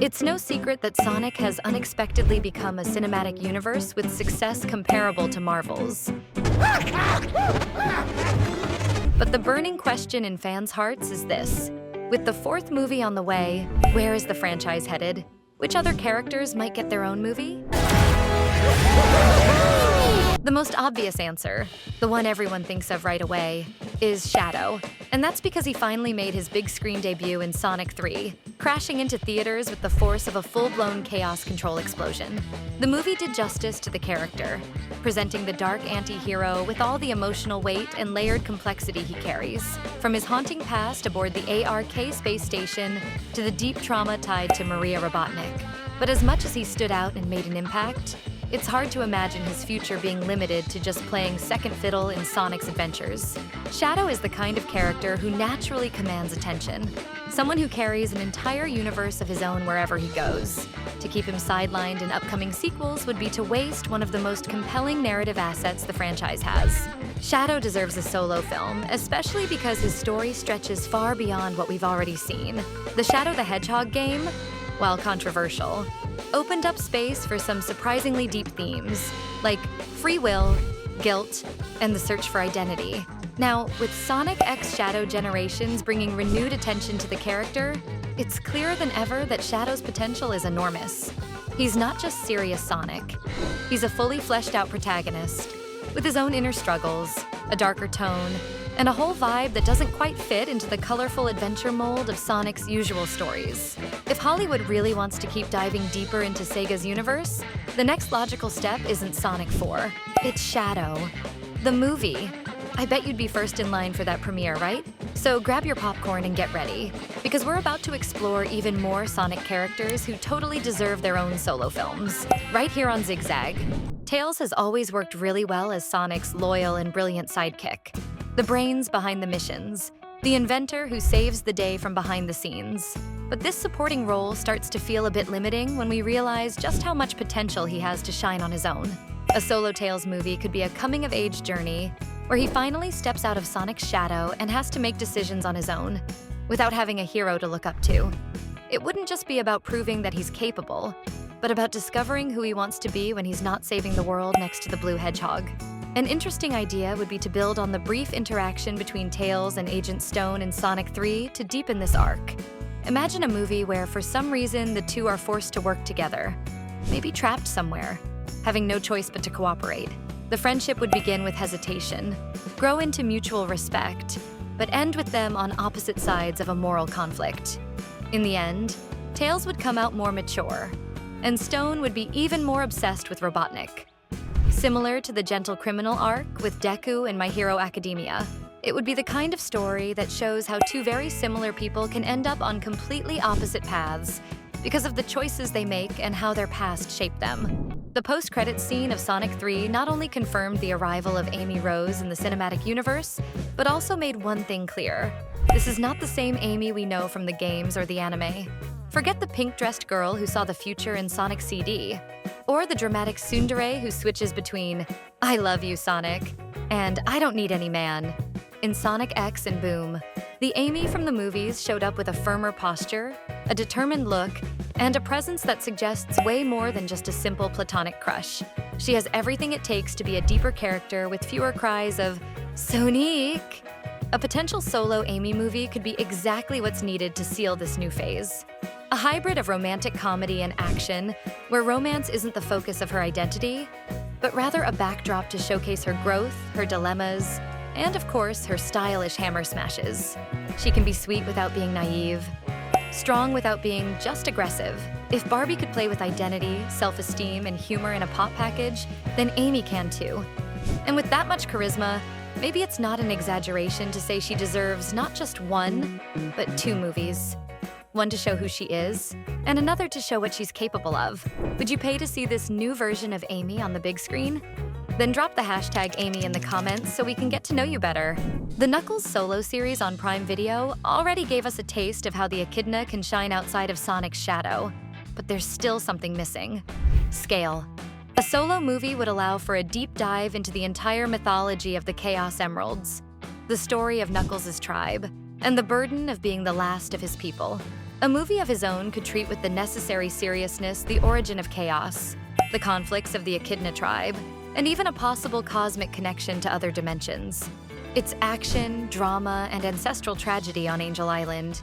It's no secret that Sonic has unexpectedly become a cinematic universe with success comparable to Marvel's. But the burning question in fans' hearts is this. With the fourth movie on the way, where is the franchise headed? Which other characters might get their own movie? The most obvious answer, the one everyone thinks of right away, is Shadow. And that's because he finally made his big screen debut in Sonic 3, crashing into theaters with the force of a full-blown chaos control explosion. The movie did justice to the character, presenting the dark anti-hero with all the emotional weight and layered complexity he carries, from his haunting past aboard the ARK space station to the deep trauma tied to Maria Robotnik. But as much as he stood out and made an impact, it's hard to imagine his future being limited to just playing second fiddle in Sonic's adventures. Shadow is the kind of character who naturally commands attention, someone who carries an entire universe of his own wherever he goes. To keep him sidelined in upcoming sequels would be to waste one of the most compelling narrative assets the franchise has. Shadow deserves a solo film, especially because his story stretches far beyond what we've already seen. The Shadow the Hedgehog game, while controversial, opened up space for some surprisingly deep themes, like free will, guilt, and the search for identity. Now, with Sonic X Shadow Generations bringing renewed attention to the character, it's clearer than ever that Shadow's potential is enormous. He's not just serious Sonic. He's a fully fleshed out protagonist, with his own inner struggles, a darker tone, and a whole vibe that doesn't quite fit into the colorful adventure mold of Sonic's usual stories. If Hollywood really wants to keep diving deeper into Sega's universe, the next logical step isn't Sonic 4, it's Shadow, the movie. I bet you'd be first in line for that premiere, right? So grab your popcorn and get ready, because we're about to explore even more Sonic characters who totally deserve their own solo films, right here on Zigzag. Tails has always worked really well as Sonic's loyal and brilliant sidekick, the brains behind the missions, the inventor who saves the day from behind the scenes. But this supporting role starts to feel a bit limiting when we realize just how much potential he has to shine on his own. A solo Tails movie could be a coming-of-age journey where he finally steps out of Sonic's shadow and has to make decisions on his own, without having a hero to look up to. It wouldn't just be about proving that he's capable, but about discovering who he wants to be when he's not saving the world next to the blue hedgehog. An interesting idea would be to build on the brief interaction between Tails and Agent Stone in Sonic 3 to deepen this arc. Imagine a movie where, for some reason, the two are forced to work together, maybe trapped somewhere, having no choice but to cooperate. The friendship would begin with hesitation, grow into mutual respect, but end with them on opposite sides of a moral conflict. In the end, Tails would come out more mature, and Stone would be even more obsessed with Robotnik. Similar to the Gentle Criminal arc with Deku in My Hero Academia, it would be the kind of story that shows how two very similar people can end up on completely opposite paths because of the choices they make and how their past shaped them. The post-credits scene of Sonic 3 not only confirmed the arrival of Amy Rose in the cinematic universe, but also made one thing clear. This is not the same Amy we know from the games or the anime. Forget the pink-dressed girl who saw the future in Sonic CD, or the dramatic tsundere who switches between "I love you, Sonic" and "I don't need any man." In Sonic X and Boom, the Amy from the movies showed up with a firmer posture, a determined look, and a presence that suggests way more than just a simple platonic crush. She has everything it takes to be a deeper character with fewer cries of "Sonic!" A potential solo Amy movie could be exactly what's needed to seal this new phase. A hybrid of romantic comedy and action, where romance isn't the focus of her identity, but rather a backdrop to showcase her growth, her dilemmas, and of course, her stylish hammer smashes. She can be sweet without being naive, strong without being just aggressive. If Barbie could play with identity, self-esteem, and humor in a pop package, then Amy can too. And with that much charisma, maybe it's not an exaggeration to say she deserves not just one, but two movies. One to show who she is, and another to show what she's capable of. Would you pay to see this new version of Amy on the big screen? Then drop the hashtag Amy in the comments so we can get to know you better. The Knuckles solo series on Prime Video already gave us a taste of how the echidna can shine outside of Sonic's shadow, but there's still something missing: scale. A solo movie would allow for a deep dive into the entire mythology of the Chaos Emeralds, the story of Knuckles' tribe, and the burden of being the last of his people. A movie of his own could treat with the necessary seriousness the origin of chaos, the conflicts of the Echidna tribe, and even a possible cosmic connection to other dimensions. It's action, drama, and ancestral tragedy on Angel Island,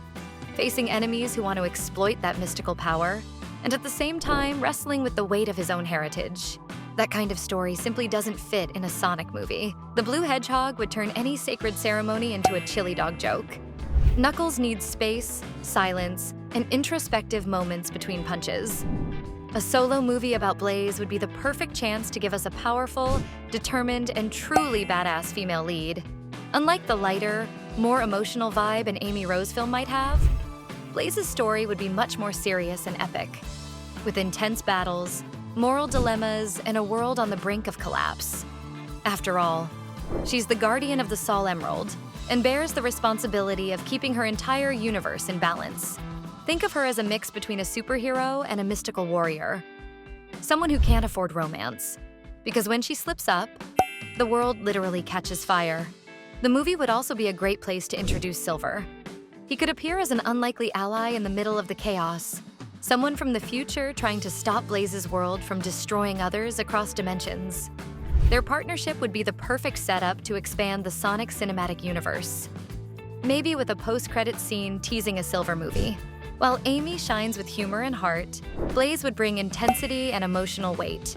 facing enemies who want to exploit that mystical power, and at the same time wrestling with the weight of his own heritage. That kind of story simply doesn't fit in a Sonic movie. The Blue Hedgehog would turn any sacred ceremony into a chili dog joke. Knuckles needs space, silence, and introspective moments between punches. A solo movie about Blaze would be the perfect chance to give us a powerful, determined, and truly badass female lead. Unlike the lighter, more emotional vibe an Amy Rose film might have, Blaze's story would be much more serious and epic, with intense battles, moral dilemmas, and a world on the brink of collapse. After all, she's the guardian of the Sol Emerald and bears the responsibility of keeping her entire universe in balance. Think of her as a mix between a superhero and a mystical warrior. Someone who can't afford romance, because when she slips up, the world literally catches fire. The movie would also be a great place to introduce Silver. He could appear as an unlikely ally in the middle of the chaos, someone from the future trying to stop Blaze's world from destroying others across dimensions. Their partnership would be the perfect setup to expand the Sonic cinematic universe, maybe with a post-credits scene teasing a Silver movie. While Amy shines with humor and heart, Blaze would bring intensity and emotional weight.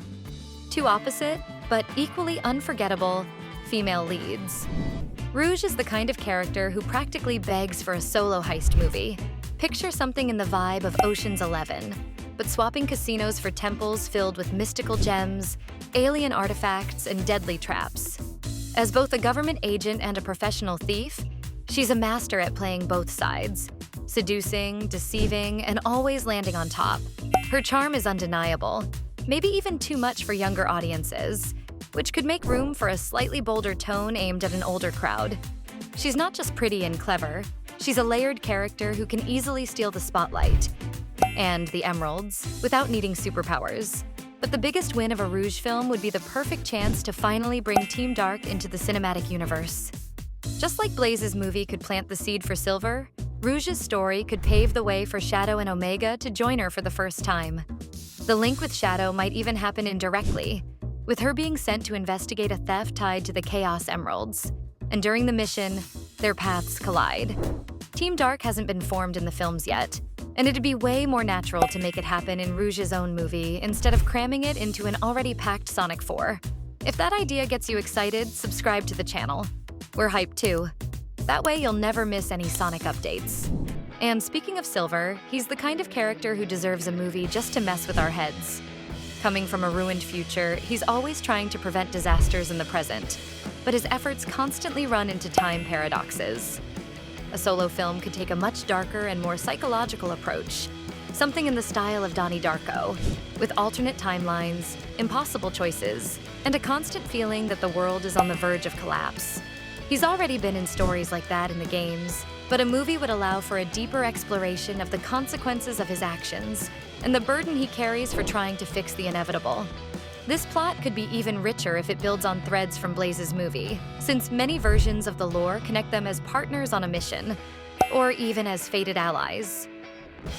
Two opposite, but equally unforgettable, female leads. Rouge is the kind of character who practically begs for a solo heist movie. Picture something in the vibe of Ocean's 11, but swapping casinos for temples filled with mystical gems, alien artifacts, and deadly traps. As both a government agent and a professional thief, she's a master at playing both sides, seducing, deceiving, and always landing on top. Her charm is undeniable, maybe even too much for younger audiences, which could make room for a slightly bolder tone aimed at an older crowd. She's not just pretty and clever, she's a layered character who can easily steal the spotlight and the emeralds without needing superpowers. But the biggest win of a Rouge film would be the perfect chance to finally bring Team Dark into the cinematic universe. Just like Blaze's movie could plant the seed for Silver, Rouge's story could pave the way for Shadow and Omega to join her for the first time. The link with Shadow might even happen indirectly, with her being sent to investigate a theft tied to the Chaos Emeralds. And during the mission, their paths collide. Team Dark hasn't been formed in the films yet, and it'd be way more natural to make it happen in Rouge's own movie instead of cramming it into an already packed Sonic 4. If that idea gets you excited, subscribe to the channel. We're hyped too. That way you'll never miss any Sonic updates. And speaking of Silver, he's the kind of character who deserves a movie just to mess with our heads. Coming from a ruined future, he's always trying to prevent disasters in the present, but his efforts constantly run into time paradoxes. A solo film could take a much darker and more psychological approach, something in the style of Donnie Darko, with alternate timelines, impossible choices, and a constant feeling that the world is on the verge of collapse. He's already been in stories like that in the games, but a movie would allow for a deeper exploration of the consequences of his actions and the burden he carries for trying to fix the inevitable. This plot could be even richer if it builds on threads from Blaze's movie, since many versions of the lore connect them as partners on a mission, or even as fated allies.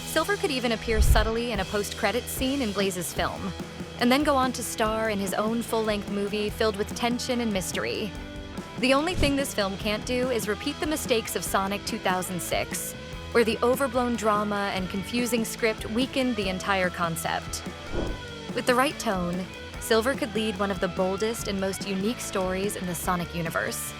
Silver could even appear subtly in a post-credits scene in Blaze's film, and then go on to star in his own full-length movie filled with tension and mystery. The only thing this film can't do is repeat the mistakes of Sonic 2006, where the overblown drama and confusing script weakened the entire concept. With the right tone, Silver could lead one of the boldest and most unique stories in the Sonic universe.